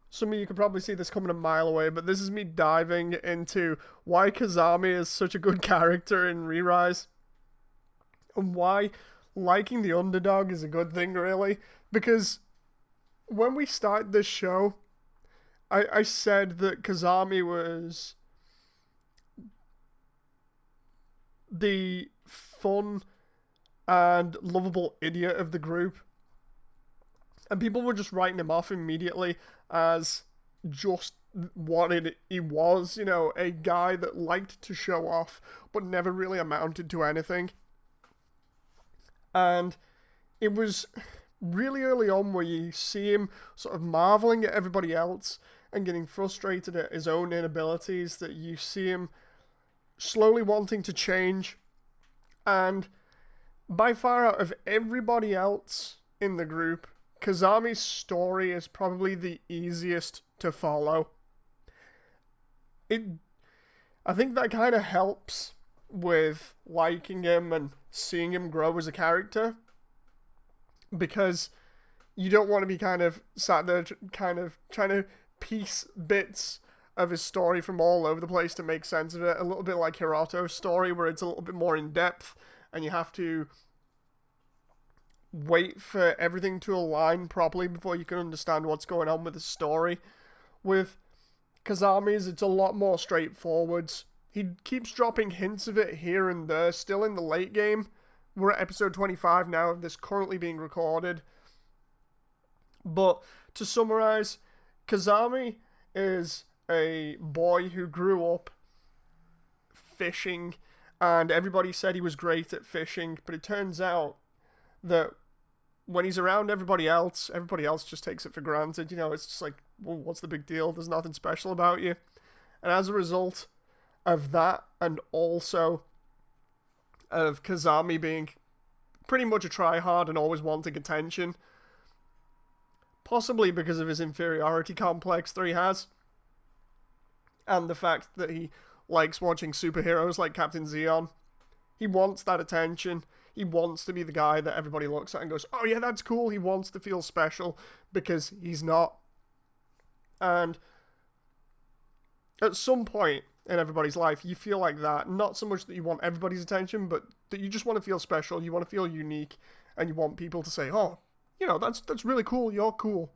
some of you could probably see this coming a mile away, but this is me diving into why Kazami is such a good character in Re-Rise, and why liking the underdog is a good thing, really. Because when we start this show, I said that Kazami was the fun and lovable idiot of the group, and people were just writing him off immediately as just what he was, a guy that liked to show off but never really amounted to anything. And it was really early on where you see him sort of marveling at everybody else and getting frustrated at his own inabilities, that you see him slowly wanting to change. And by far out of everybody else in the group, Kazami's story is probably the easiest to follow. I think that kind of helps with liking him and seeing him grow as a character, because you don't want to be kind of sat there kind of trying to piece bits of his story from all over the place to make sense of it. A little bit like Hirato's story, where it's a little bit more in depth and you have to wait for everything to align properly before you can understand what's going on with the story. With Kazami's, it's a lot more straightforward. He keeps dropping hints of it here and there, still in the late game. We're at episode 25 now of this currently being recorded. But to summarize, Kazami is a boy who grew up fishing, and everybody said he was great at fishing, but it turns out that when he's around everybody else just takes it for granted. It's just like, well, what's the big deal? There's nothing special about you. And as a result of that, and also of Kazami being pretty much a tryhard and always wanting attention, possibly because of his inferiority complex that he has, and the fact that he likes watching superheroes like Captain Zeon. He wants that attention. He wants to be the guy that everybody looks at and goes, oh yeah, that's cool. He wants to feel special, because he's not. And at some point in everybody's life, you feel like that. Not so much that you want everybody's attention, but that you just want to feel special. You want to feel unique, and you want people to say, oh, that's really cool. You're cool.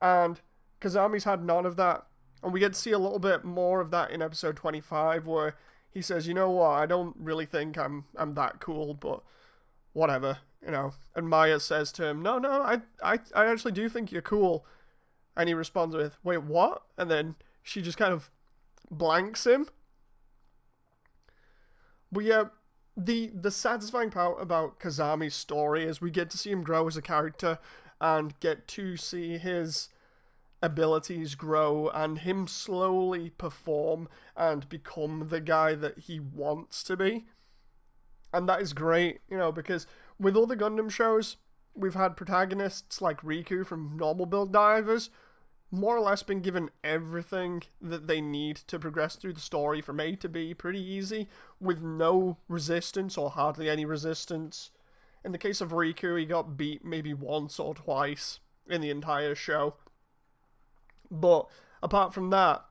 And Kazami's had none of that. And we get to see a little bit more of that in episode 25, where he says, you know what, I don't really think I'm that cool, but whatever, And Maya says to him, no, I actually do think you're cool. And he responds with, wait, what? And then she just kind of blanks him. But yeah, the satisfying part about Kazami's story is we get to see him grow as a character and get to see his abilities grow and him slowly perform and become the guy that he wants to be. And that is great, because with other Gundam shows, we've had protagonists like Riku from Normal Build Divers more or less been given everything that they need to progress through the story from A to B pretty easy, with no resistance or hardly any resistance. In the case of Riku, he got beat maybe once or twice in the entire show. But apart from that,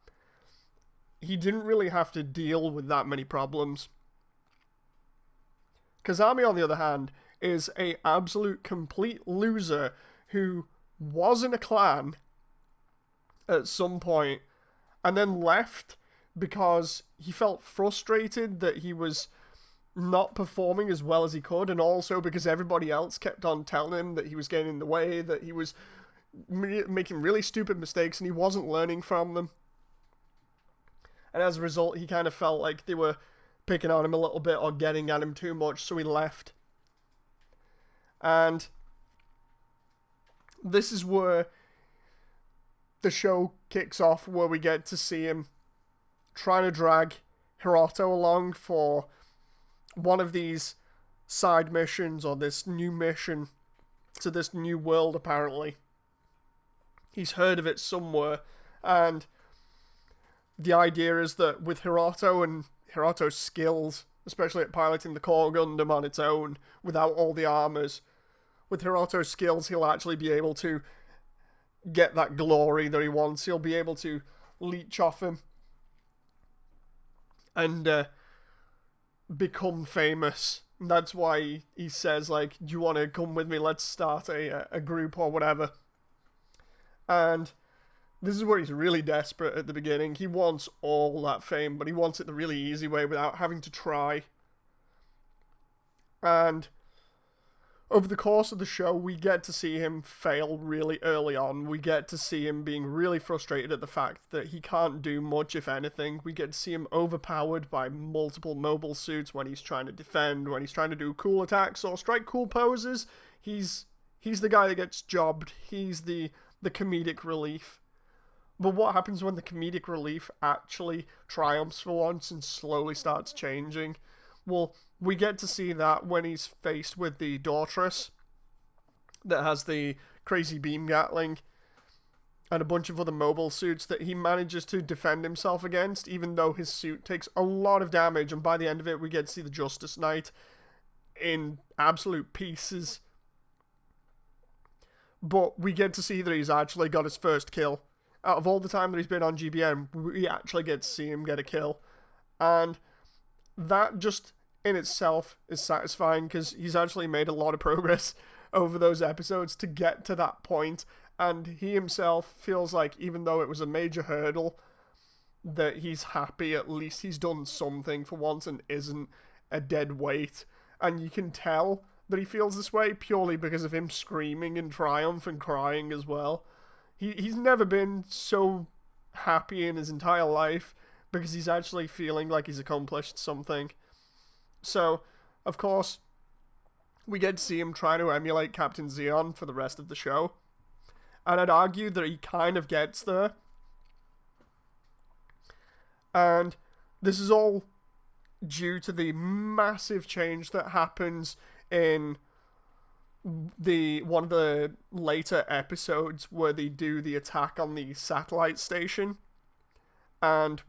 he didn't really have to deal with that many problems. Kazami, on the other hand, is a absolute complete loser who was in a clan at some point and then left because he felt frustrated that he was not performing as well as he could, and also because everybody else kept on telling him that he was getting in the way, that he was making really stupid mistakes and he wasn't learning from them. And as a result, he kind of felt like they were picking on him a little bit or getting at him too much, so he left. And this is where the show kicks off, where we get to see him trying to drag Hirato along for one of these side missions, or this new mission to this new world, apparently. He's heard of it somewhere, and the idea is that with Hirato and Hirato's skills, especially at piloting the core Gundam on its own, without all the armors, with Hirato's skills, he'll actually be able to get that glory that he wants. He'll be able to leech off him and become famous. And that's why he says, like, do you want to come with me? Let's start a group or whatever. And this is where he's really desperate at the beginning. He wants all that fame, but he wants it the really easy way without having to try. And over the course of the show, we get to see him fail really early on. We get to see him being really frustrated at the fact that he can't do much, if anything. We get to see him overpowered by multiple mobile suits when he's trying to defend, when he's trying to do cool attacks or strike cool poses. He's the guy that gets jobbed. He's the comedic relief. But what happens when the comedic relief actually triumphs for once and slowly starts changing? Well, we get to see that when he's faced with the Daughters that has the crazy beam gatling and a bunch of other mobile suits that he manages to defend himself against, even though his suit takes a lot of damage, and by the end of it we get to see the Justice Knight in absolute pieces. But we get to see that he's actually got his first kill. Out of all the time that he's been on GBN, we actually get to see him get a kill. And that just in itself is satisfying because he's actually made a lot of progress over those episodes to get to that point. And he himself feels like, even though it was a major hurdle, that he's happy. At least he's done something for once and isn't a dead weight. And you can tell that he feels this way purely because of him screaming in triumph and crying as well. He's never been so happy in his entire life because he's actually feeling like he's accomplished something. So, of course, we get to see him trying to emulate Captain Xeon for the rest of the show. And I'd argue that he kind of gets there. And this is all due to the massive change that happens in one of the later episodes where they do the attack on the satellite station, and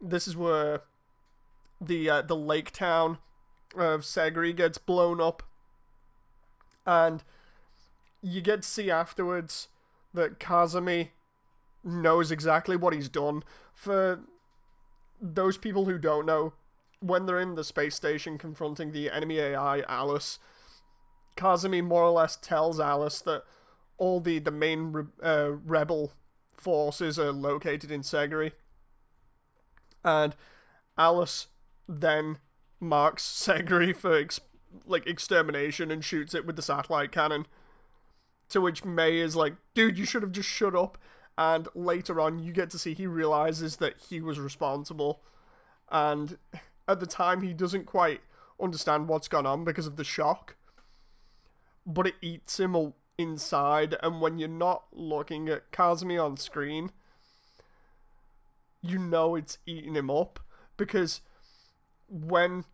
this is where the lake town of Segri gets blown up, and you get to see afterwards that Kazami knows exactly what he's done. For those people who don't know, when they're in the space station confronting the enemy AI, Alice, Kazami more or less tells Alice that all the main rebel forces are located in Segri. And Alice then marks Segri for extermination and shoots it with the satellite cannon. To which May is like, dude, you should have just shut up. And later on, you get to see he realizes that he was responsible. And at the time, he doesn't quite understand what's gone on because of the shock. But it eats him inside, and when you're not looking at Kazami on screen, you know it's eating him up, because when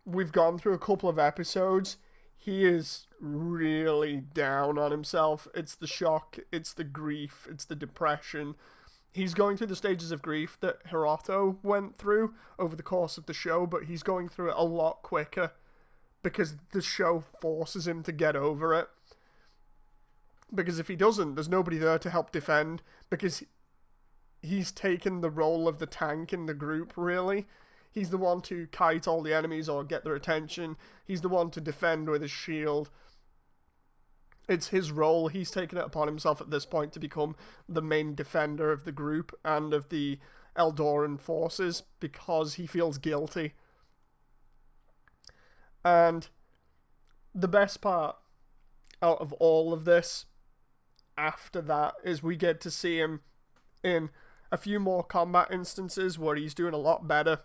we've gone through a couple of episodes, he is really down on himself. It's the shock, it's the grief, it's the depression. He's going through the stages of grief that Hiroto went through over the course of the show, but he's going through it a lot quicker because the show forces him to get over it. Because if he doesn't, there's nobody there to help defend, because he's taken the role of the tank in the group, really. He's the one to kite all the enemies or get their attention. He's the one to defend with his shield. It's his role. He's taken it upon himself at this point to become the main defender of the group and of the Eldoran forces because he feels guilty. And the best part out of all of this after that is we get to see him in a few more combat instances where he's doing a lot better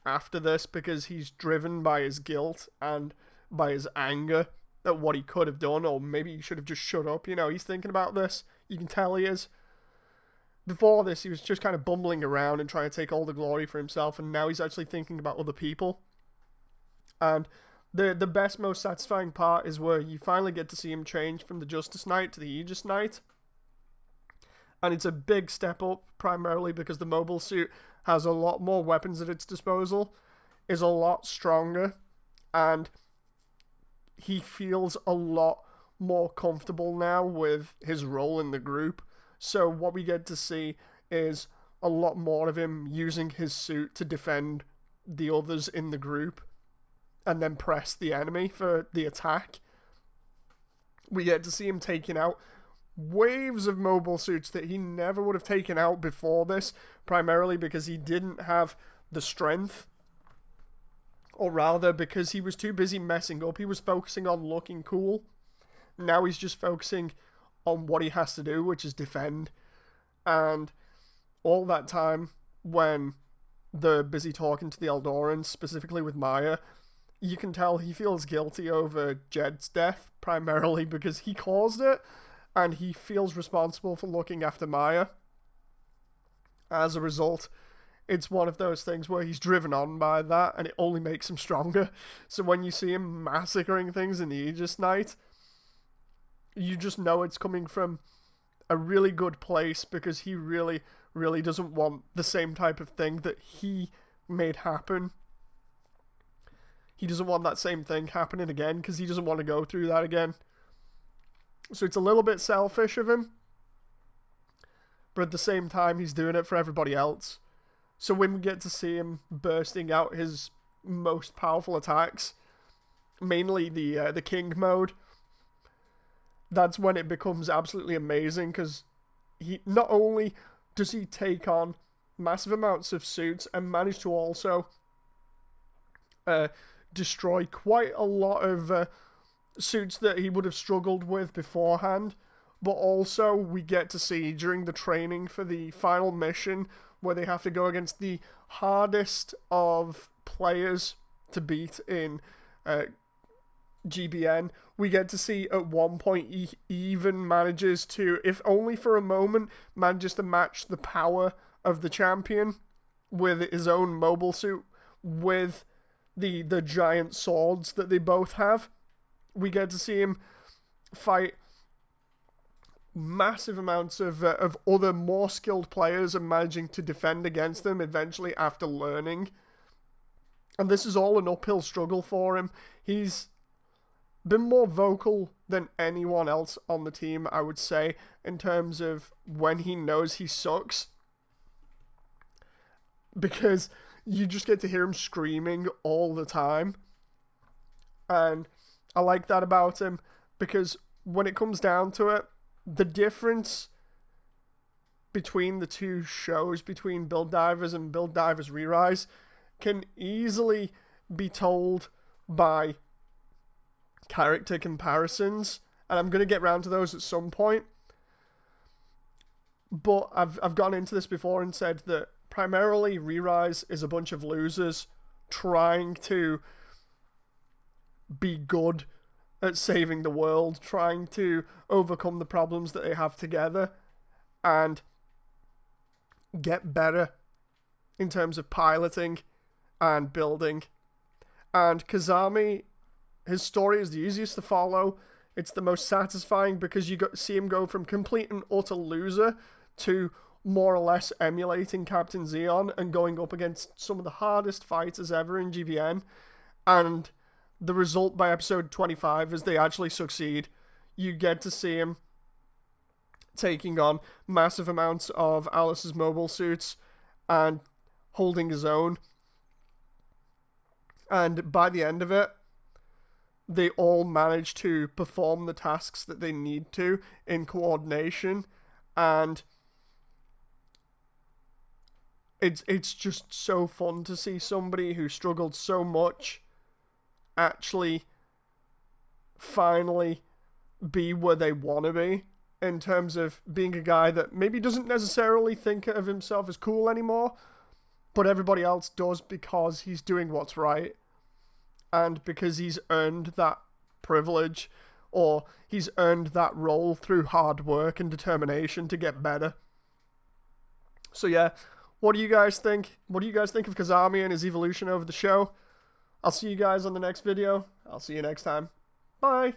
after this, because he's driven by his guilt and by his anger at what he could have done, or maybe he should have just shut up. You know, he's thinking about this. You can tell he is. Before this, he was just kind of bumbling around and trying to take all the glory for himself, and now he's actually thinking about other people. And the best, most satisfying part is where you finally get to see him change from the Justice Knight to the Aegis Knight. And it's a big step up, primarily because the mobile suit has a lot more weapons at its disposal, is a lot stronger, and he feels a lot more comfortable now with his role in the group. So what we get to see is a lot more of him using his suit to defend the others in the group and then press the enemy for the attack. We get to see him taking out waves of mobile suits that he never would have taken out before this, primarily because he didn't have the strength, or rather because he was too busy messing up. He was focusing on looking cool. Now he's just focusing on what he has to do, which is defend. And all that time when they're busy talking to the Eldorans, specifically with Maya, you can tell he feels guilty over Jed's death, primarily because he caused it, and he feels responsible for looking after Maya. As a result, it's one of those things where he's driven on by that, and it only makes him stronger. So when you see him massacring things in the Aegis Night, you just know it's coming from a really good place, because he really, really doesn't want the same type of thing that he made happen. He doesn't want that same thing happening again, because he doesn't want to go through that again. So it's a little bit selfish of him, but at the same time, he's doing it for everybody else. So when we get to see him bursting out his most powerful attacks, mainly the King mode, that's when it becomes absolutely amazing, because he not only does he take on massive amounts of suits and manage to also destroy quite a lot of suits that he would have struggled with beforehand, but also we get to see during the training for the final mission where they have to go against the hardest of players to beat in GBN, we get to see at one point he even manages to, if only for a moment, manages to match the power of the champion with his own mobile suit, with the giant swords that they both have. We get to see him fight massive amounts of other more skilled players and managing to defend against them eventually after learning. And this is all an uphill struggle for him. He's been more vocal than anyone else on the team, I would say, in terms of when he knows he sucks. Because you just get to hear him screaming all the time. And I like that about him, because when it comes down to it, the difference between the two shows, between Build Divers and Build Divers Re-Rise, can easily be told by character comparisons, and I'm going to get round to those at some point. But I've gone into this before and said that primarily Re-Rise is a bunch of losers trying to be good at saving the world, trying to overcome the problems that they have together and get better in terms of piloting and building. And Kazami, his story is the easiest to follow. It's the most satisfying, because you see him go from complete and utter loser to more or less emulating Captain Xeon and going up against some of the hardest fighters ever in GBN. And the result by episode 25 is they actually succeed. You get to see him taking on massive amounts of Alice's mobile suits and holding his own. And by the end of it, they all manage to perform the tasks that they need to in coordination, and it's just so fun to see somebody who struggled so much actually finally be where they want to be, in terms of being a guy that maybe doesn't necessarily think of himself as cool anymore, but everybody else does, because he's doing what's right. And because he's earned that privilege, or he's earned that role through hard work and determination to get better. So yeah, what do you guys think? What do you guys think of Kazami and his evolution over the show? I'll see you guys on the next video. I'll see you next time. Bye!